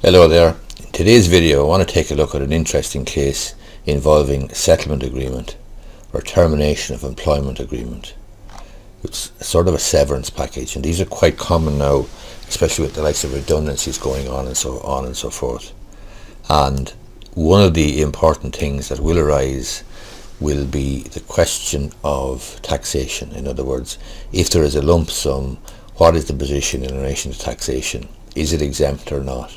Hello there. In today's video I want to take a look at an interesting case involving settlement agreement or termination of employment agreement. It's sort of a severance package, and these are quite common now, especially with the likes of redundancies going on and so forth. And one of the important things that will arise will be the question of taxation. In other words, if there is a lump sum, what is the position in relation to taxation? Is it exempt or not?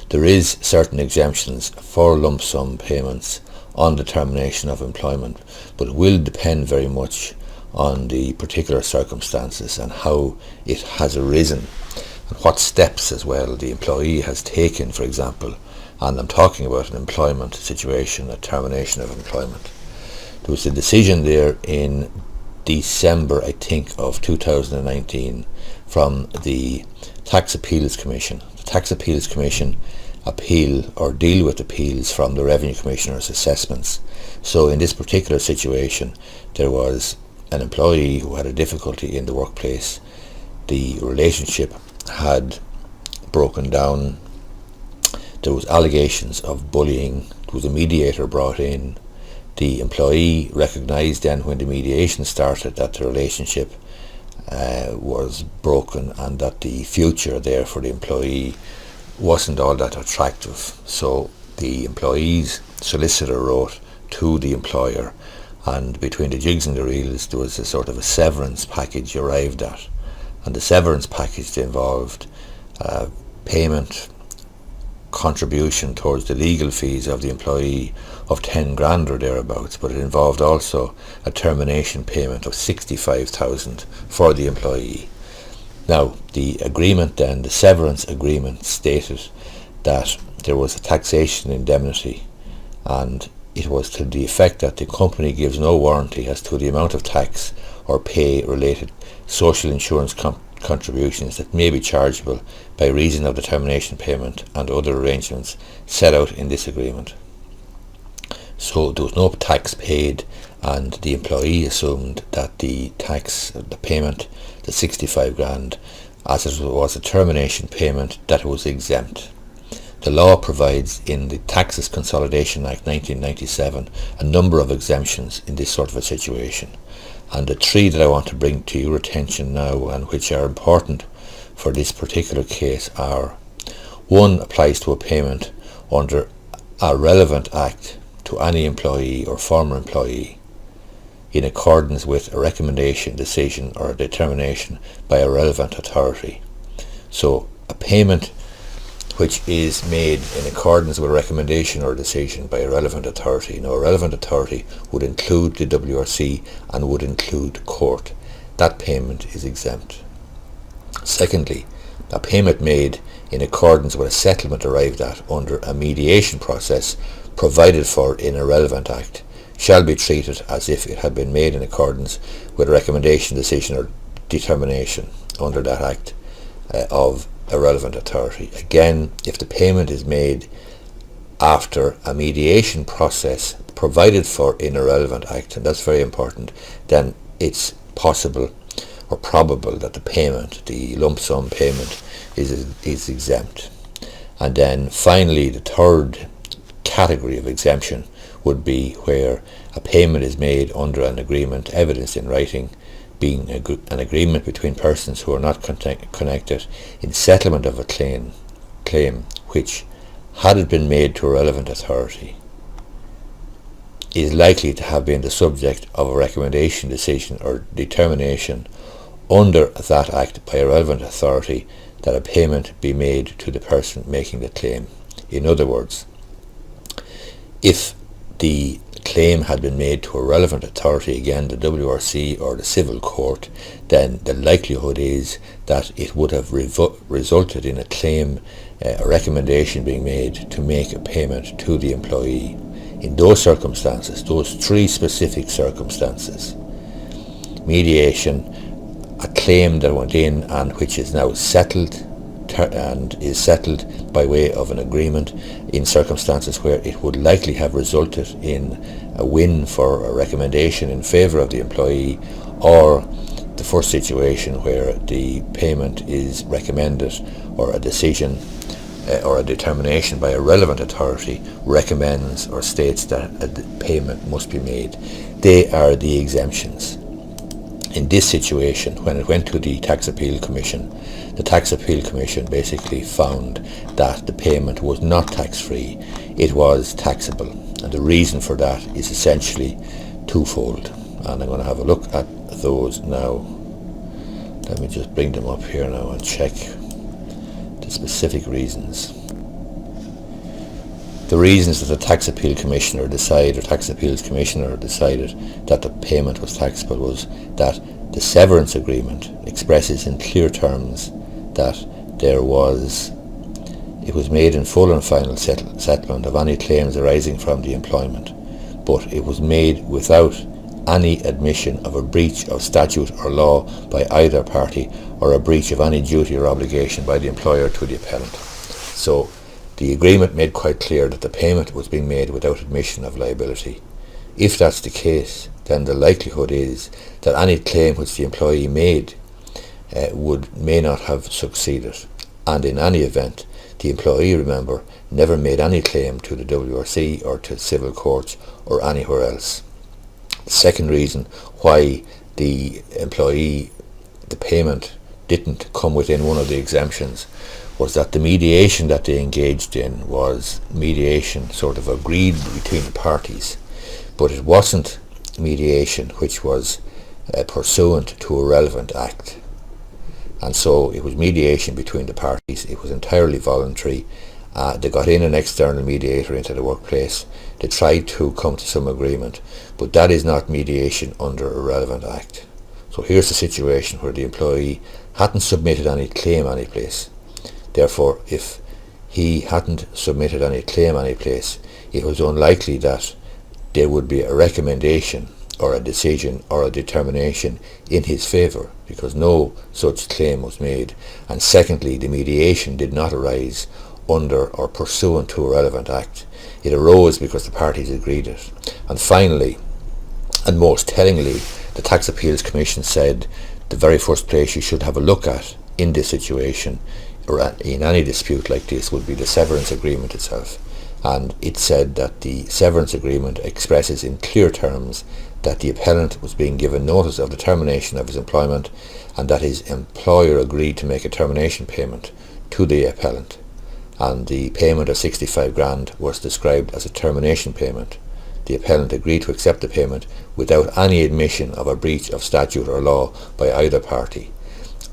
There is certain exemptions for lump sum payments on the termination of employment, but it will depend very much on the particular circumstances and how it has arisen and what steps as well the employee has taken, for example. And I'm talking about an employment situation, a termination of employment. There was a decision there in December, I think, of 2019 from the Tax Appeals Commission. The Tax Appeals Commission appeal or deal with appeals from the Revenue Commissioner's assessments. So in this particular situation, there was an employee who had a difficulty in the workplace. The relationship had broken down. There was allegations of bullying. There was a mediator brought in. The employee recognised then when the mediation started that the relationship was broken and that the future there for the employee wasn't all that attractive. So the employee's solicitor wrote to the employer, and between the jigs and the reels there was a sort of a severance package arrived at. And the severance package involved payment contribution towards the legal fees of the employee of 10 grand or thereabouts, but it involved also a termination payment of 65,000 for the employee. Now, the agreement then, the severance agreement, stated that there was a taxation indemnity, and it was to the effect that the company gives no warranty as to the amount of tax or pay related social insurance contributions that may be chargeable by reason of the termination payment and other arrangements set out in this agreement. So there was no tax paid, and the employee assumed that the tax, the payment, the 65 grand, as it was a termination payment, that it was exempt. The law provides in the Taxes Consolidation Act 1997 a number of exemptions in this sort of a situation, and the three that I want to bring to your attention now, and which are important for this particular case, are: one, applies to a payment under a relevant act to any employee or former employee in accordance with a recommendation, decision or determination by a relevant authority. So a payment which is made in accordance with a recommendation or decision by a relevant authority. Now, a relevant authority would include the WRC and would include court. That payment is exempt. Secondly, a payment made in accordance with a settlement arrived at under a mediation process provided for in a relevant act shall be treated as if it had been made in accordance with a recommendation, decision or determination under that act of a relevant authority. Again, if the payment is made after a mediation process provided for in a relevant act, and that's very important, then it's possible or probable that the payment, the lump sum payment, is exempt. And then finally, the third category of exemption would be where a payment is made under an agreement evidenced in writing, being an agreement between persons who are not connected in settlement of a claim which, had it been made to a relevant authority, is likely to have been the subject of a recommendation, decision or determination under that act by a relevant authority, that a payment be made to the person making the claim. In other words, if the claim had been made to a relevant authority, again the WRC or the civil court, then the likelihood is that it would have resulted in a claim, a recommendation being made to make a payment to the employee. In those circumstances, those three specific circumstances, mediation, a claim that went in and which is now settled and is settled by way of an agreement, in circumstances where it would likely have resulted in a win for a recommendation in favour of the employee, or the first situation where the payment is recommended or a decision or a determination by a relevant authority recommends or states that a payment must be made. They are the exemptions. In this situation, when it went to the Tax Appeal Commission, the Tax Appeal Commission basically found that the payment was not tax-free, it was taxable, and the reason for that is essentially twofold, and I'm going to have a look at those now. Let me just bring them up here now and check the specific reasons. The reasons that the Tax Appeal Commissioner decided, or Tax Appeals Commissioner decided that the payment was taxable was that the severance agreement expresses in clear terms that it was made in full and final settlement of any claims arising from the employment, but it was made without any admission of a breach of statute or law by either party or a breach of any duty or obligation by the employer to the appellant. So the agreement made quite clear that the payment was being made without admission of liability. If that's the case, then the likelihood is that any claim which the employee made may not have succeeded, and in any event the employee, remember, never made any claim to the WRC or to civil courts or anywhere else. The second reason why the payment didn't come within one of the exemptions was that the mediation that they engaged in was mediation sort of agreed between the parties, but it wasn't mediation which was pursuant to a relevant act. And so it was mediation between the parties. It was entirely voluntary. They got in an external mediator into the workplace. They tried to come to some agreement, but that is not mediation under a relevant act. So here's the situation where the employee hadn't submitted any claim anyplace. Therefore, if he hadn't submitted any claim anyplace, it was unlikely that there would be a recommendation or a decision or a determination in his favour, because no such claim was made. And secondly, the mediation did not arise under or pursuant to a relevant act. It arose because the parties agreed it. And finally, and most tellingly, the Tax Appeals Commission said the very first place you should have a look at in this situation or in any dispute like this would be the severance agreement itself. And it said that the severance agreement expresses in clear terms that the appellant was being given notice of the termination of his employment and that his employer agreed to make a termination payment to the appellant, and the payment of 65 grand was described as a termination payment. The appellant agreed to accept the payment without any admission of a breach of statute or law by either party.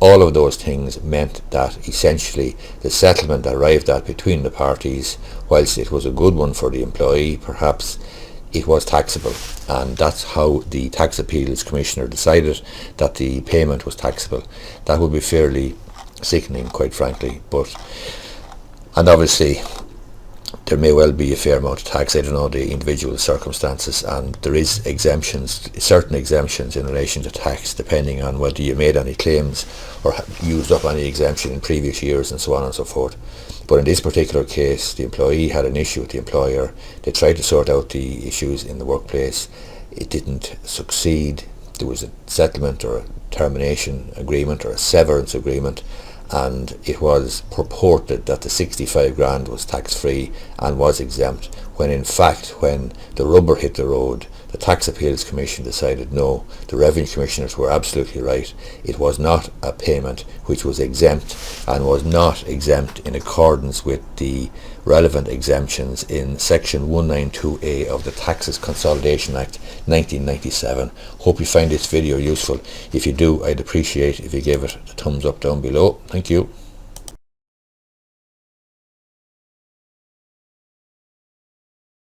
All of those things meant that essentially the settlement arrived at between the parties, whilst it was a good one for the employee, perhaps it was taxable, and that's how the Tax Appeals Commissioner decided that the payment was taxable. That would be fairly sickening, quite frankly, and obviously there may well be a fair amount of tax. I don't know the individual circumstances, and there is certain exemptions in relation to tax depending on whether you made any claims or used up any exemption in previous years and so on and so forth. But in this particular case, the employee had an issue with the employer. They tried to sort out the issues in the workplace. It didn't succeed. There was a settlement or a termination agreement or a severance agreement, and it was purported that the 65 grand was tax-free and was exempt, when in fact, when the rubber hit the road, the Tax Appeals Commission decided no, the Revenue Commissioners were absolutely right. It was not a payment which was exempt, and was not exempt in accordance with the relevant exemptions in Section 192A of the Taxes Consolidation Act 1997. Hope you find this video useful. If you do, I'd appreciate if you give it a thumbs up down below. Thank you.